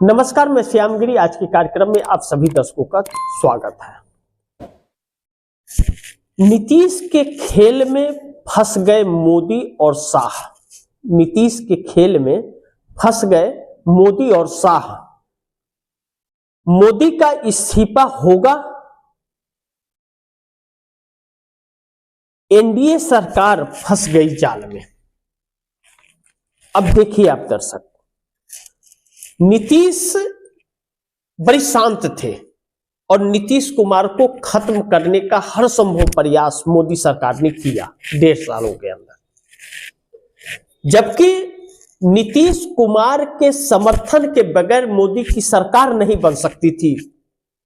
नमस्कार, मैं श्यामगिरी। आज के कार्यक्रम में आप सभी दर्शकों का स्वागत है। नीतीश के खेल में फंस गए मोदी और शाह। नीतीश के खेल में फंस गए मोदी और शाह। मोदी का इस्तीफा होगा। एनडीए सरकार फंस गई जाल में। अब देखिए आप दर्शक, नीतीश बड़े शांत थे और नीतीश कुमार को खत्म करने का हर संभव प्रयास मोदी सरकार ने किया 1.5 सालों के अंदर। जबकि नीतीश कुमार के समर्थन के बगैर मोदी की सरकार नहीं बन सकती थी।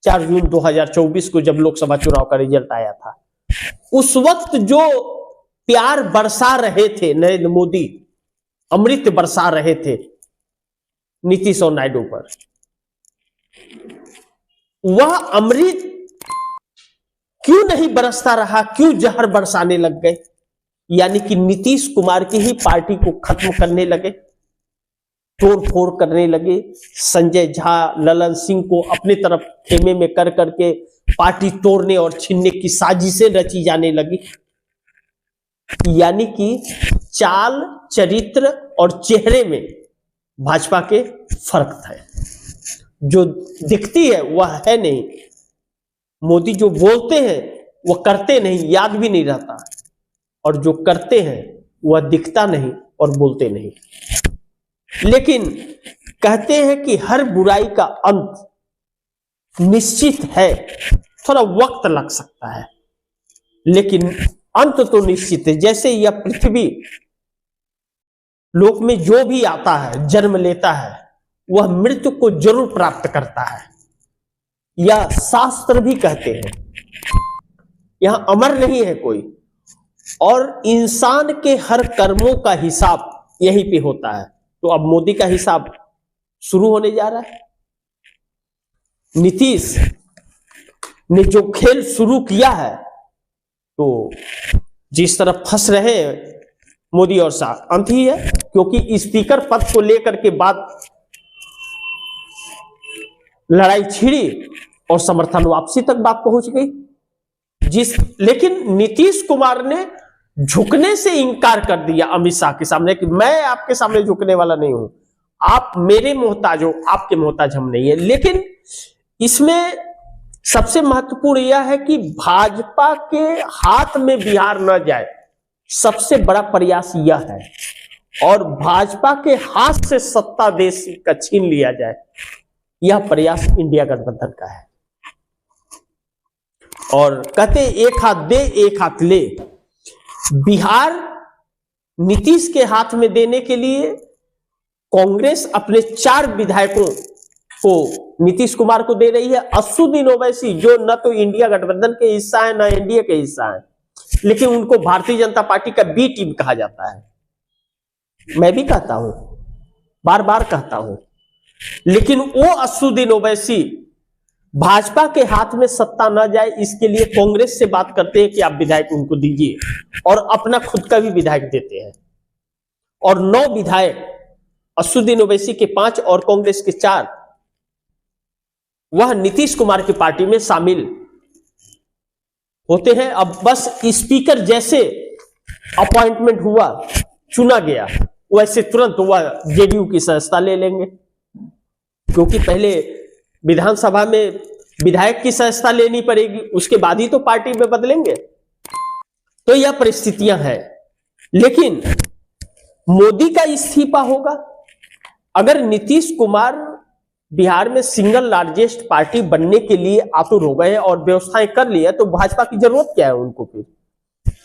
4 जून 2024 को जब लोकसभा चुनाव का रिजल्ट आया था, उस वक्त जो प्यार बरसा रहे थे नरेंद्र मोदी, अमृत बरसा रहे थे नीतीश और नायडू पर, वह अमृत क्यों नहीं बरसता रहा, क्यों जहर बरसाने लग गए? यानी कि नीतीश कुमार की ही पार्टी को खत्म करने लगे, तोड़ फोड़ करने लगे। संजय झा, ललन सिंह को अपनी तरफ खेमे में कर करके पार्टी तोड़ने और छीनने की साजिशें रची जाने लगी। यानी कि चाल, चरित्र और चेहरे में भाजपा के फर्क है। जो दिखती है वह है नहीं। मोदी जो बोलते हैं वह करते नहीं, याद भी नहीं रहता, और जो करते हैं वह दिखता नहीं और बोलते नहीं। लेकिन कहते हैं कि हर बुराई का अंत निश्चित है। थोड़ा वक्त लग सकता है लेकिन अंत तो निश्चित है। जैसे यह पृथ्वी, लोक में जो भी आता है, जन्म लेता है, वह मृत्यु को जरूर प्राप्त करता है। यह शास्त्र भी कहते हैं। यहां अमर नहीं है कोई, और इंसान के हर कर्मों का हिसाब यहीं पे होता है। तो अब मोदी का हिसाब शुरू होने जा रहा है। नीतीश ने जो खेल शुरू किया है, तो जिस तरह फंस रहे मोदी और शाह, अंत ही है। क्योंकि स्पीकर पद को लेकर के बात लड़ाई छिड़ी और समर्थन वापसी तक बात पहुंच गई। लेकिन नीतीश कुमार ने झुकने से इंकार कर दिया अमित शाह के सामने कि मैं आपके सामने झुकने वाला नहीं हूं, आप मेरे मोहताज हो, आपके मोहताज हम नहीं है। लेकिन इसमें सबसे महत्वपूर्ण यह है कि भाजपा के हाथ में बिहार न जाए, सबसे बड़ा प्रयास यह है। और भाजपा के हाथ से सत्ता देश का छीन लिया जाए, यह प्रयास इंडिया गठबंधन का है। और कहते एक हाथ दे एक हाथ ले। बिहार नीतीश के हाथ में देने के लिए कांग्रेस अपने 4 विधायकों को नीतीश कुमार को दे रही है। असदुद्दीन ओवैसी, जो न तो इंडिया गठबंधन के हिस्सा है न एनडीए के हिस्सा है, लेकिन उनको भारतीय जनता पार्टी का बी टीम कहा जाता है। मैं भी कहता हूं, बार बार कहता हूं। लेकिन वो असदुद्दीन ओवैसी भाजपा के हाथ में सत्ता न जाए, इसके लिए कांग्रेस से बात करते हैं कि आप विधायक उनको दीजिए, और अपना खुद का भी विधायक देते हैं। और 9 विधायक, असदुद्दीन ओवैसी के 5 और कांग्रेस के 4, वह नीतीश कुमार की पार्टी में शामिल होते हैं। अब बस स्पीकर जैसे अपॉइंटमेंट हुआ, चुना गया, वैसे तुरंत वह जेडीयू की सदस्यता ले लेंगे। क्योंकि पहले विधानसभा में विधायक की सदस्यता लेनी पड़ेगी, उसके बाद ही तो पार्टी में बदलेंगे। तो यह परिस्थितियां हैं। लेकिन मोदी का इस्तीफा होगा। अगर नीतीश कुमार बिहार में सिंगल लार्जेस्ट पार्टी बनने के लिए आतुर हो गए और व्यवस्थाएं कर लिया, तो भाजपा की जरूरत क्या है उनको? फिर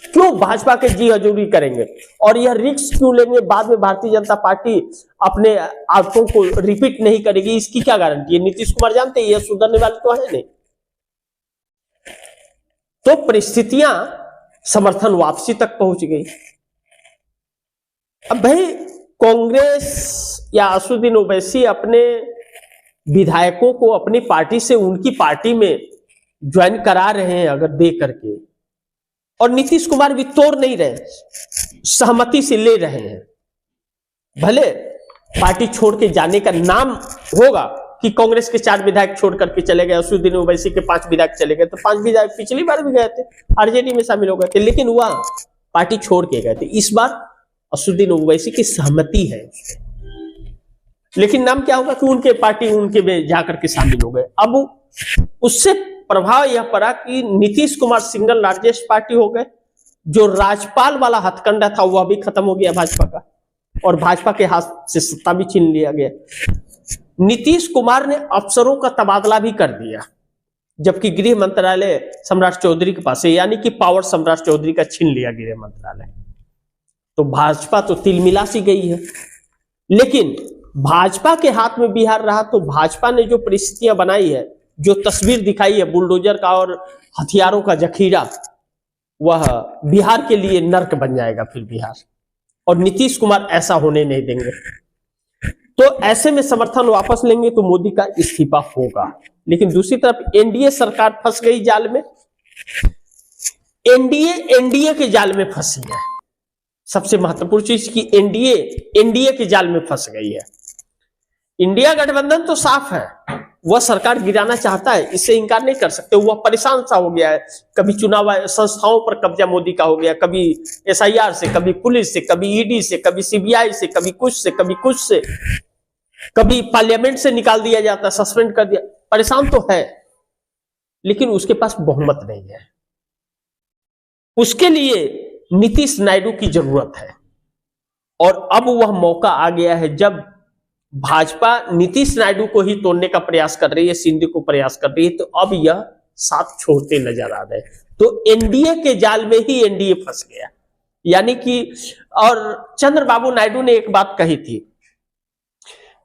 क्यों भाजपा के जी हजूरी करेंगे और यह रिस्क क्यों लेंगे? बाद में भारतीय जनता पार्टी अपने आदतों को रिपीट नहीं करेगी, इसकी क्या गारंटी है? नीतीश कुमार जानते हैं यह सुधरने वाले तो है नहीं। तो परिस्थितियां समर्थन वापसी तक पहुंच गई। अब भाई कांग्रेस या असदुद्दीन ओवैसी अपने विधायकों को अपनी पार्टी से उनकी पार्टी में ज्वाइन करा रहे हैं अगर दे करके, और नीतीश कुमार भी तोड़ नहीं रहे, सहमति से ले रहे हैं। भले पार्टी छोड़ के जाने का नाम होगा, कि कांग्रेस के 4 विधायक छोड़ करके चले गए, असदुद्दीन ओवैसी के 5 विधायक चले गए, तो 5 विधायक पिछली बार भी गए थे, आरजेडी में शामिल हो गए थे, लेकिन वह पार्टी छोड़ के गए थे। इस बार असदुद्दीन ओवैसी की सहमति है, लेकिन नाम क्या होगा कि उनके पार्टी उनके में जाकर के शामिल हो गए। अब उससे प्रभाव यह पड़ा कि Nitish Kumar single largest party हो गए, जो राज्यपाल वाला हथकंडा था वह भी खत्म हो गया भाजपा का, और भाजपा के हाथ से सत्ता भी छीन लिया गया। नीतीश कुमार ने अफसरों का तबादला भी कर दिया, जबकि गृह मंत्रालय सम्राट चौधरी के पास है, यानी कि पावर सम्राट चौधरी का छीन लिया गृह मंत्रालय। तो भाजपा तो तिलमिला सी गई है। लेकिन भाजपा के हाथ में बिहार रहा तो भाजपा ने जो परिस्थितियां बनाई है, जो तस्वीर दिखाई है बुलडोजर का और हथियारों का जखीरा, वह बिहार के लिए नर्क बन जाएगा फिर बिहार, और नीतीश कुमार ऐसा होने नहीं देंगे। तो ऐसे में समर्थन वापस लेंगे तो मोदी का इस्तीफा होगा। लेकिन दूसरी तरफ एनडीए सरकार फंस गई जाल में, एनडीए के जाल में फंसी है। सबसे महत्वपूर्ण चीज की एनडीए के जाल में फंस गई है। इंडिया गठबंधन तो साफ है, वह सरकार गिराना चाहता है, इससे इंकार नहीं कर सकते। वह परेशान सा हो गया है, कभी चुनाव संस्थाओं पर कब्जा मोदी का हो गया, कभी एसआईआर से, कभी पुलिस से, कभी ईडी से, कभी सीबीआई से, कभी कुछ से, कभी कुछ से, कभी पार्लियामेंट से निकाल दिया जाता, सस्पेंड कर दिया। परेशान तो है, लेकिन उसके पास बहुमत नहीं है। उसके लिए नीतीश नायडू की जरूरत है, और अब वह मौका आ गया है जब भाजपा नीतीश नायडू को ही तोड़ने का प्रयास कर रही है, सिंधु को प्रयास कर रही है, तो अब यह साथ छोड़ते नजर आ रहे। तो एनडीए के जाल में ही एनडीए फंस गया, यानी कि। और चंद्रबाबू नायडू ने एक बात कही थी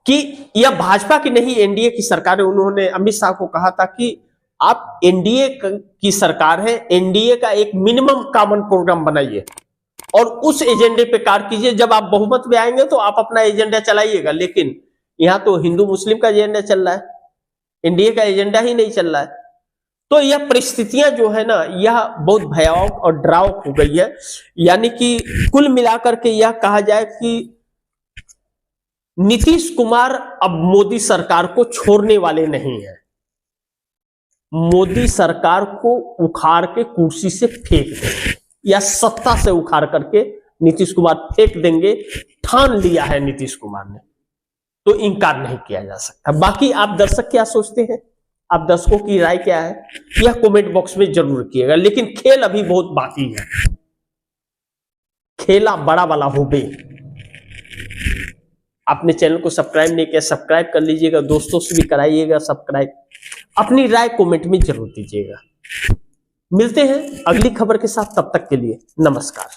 कि यह भाजपा की नहीं एनडीए की सरकार है। उन्होंने अमित शाह को कहा था कि आप एनडीए की सरकार है, एनडीए का एक मिनिमम कॉमन प्रोग्राम बनाइए और उस एजेंडे पे कार्य कीजिए। जब आप बहुमत में आएंगे तो आप अपना एजेंडा चलाइएगा, लेकिन यहां तो हिंदू मुस्लिम का एजेंडा चल रहा है, एनडीए का एजेंडा ही नहीं चल रहा है। तो यह परिस्थितियां जो है ना, यह बहुत भयावह और डरावनी हो गई है। यानी कि कुल मिलाकर के यह कहा जाए कि नीतीश कुमार अब मोदी सरकार को छोड़ने वाले नहीं है। मोदी सरकार को उखाड़ के कुर्सी से फेंक देंगे, या सत्ता से उखाड़ करके नीतीश कुमार फेंक देंगे। ठान लिया है नीतीश कुमार ने, तो इनकार नहीं किया जा सकता। बाकी आप दर्शक क्या सोचते हैं, आप दर्शकों की राय क्या है, यह कमेंट बॉक्स में जरूर कीजिएगा। लेकिन खेल अभी बहुत बाकी है, खेला बड़ा वाला हो बे। आपने चैनल को सब्सक्राइब नहीं किया, सब्सक्राइब कर लीजिएगा, दोस्तों से भी कराइएगा सब्सक्राइब। अपनी राय कमेंट में जरूर दीजिएगा। मिलते हैं अगली खबर के साथ, तब तक के लिए नमस्कार।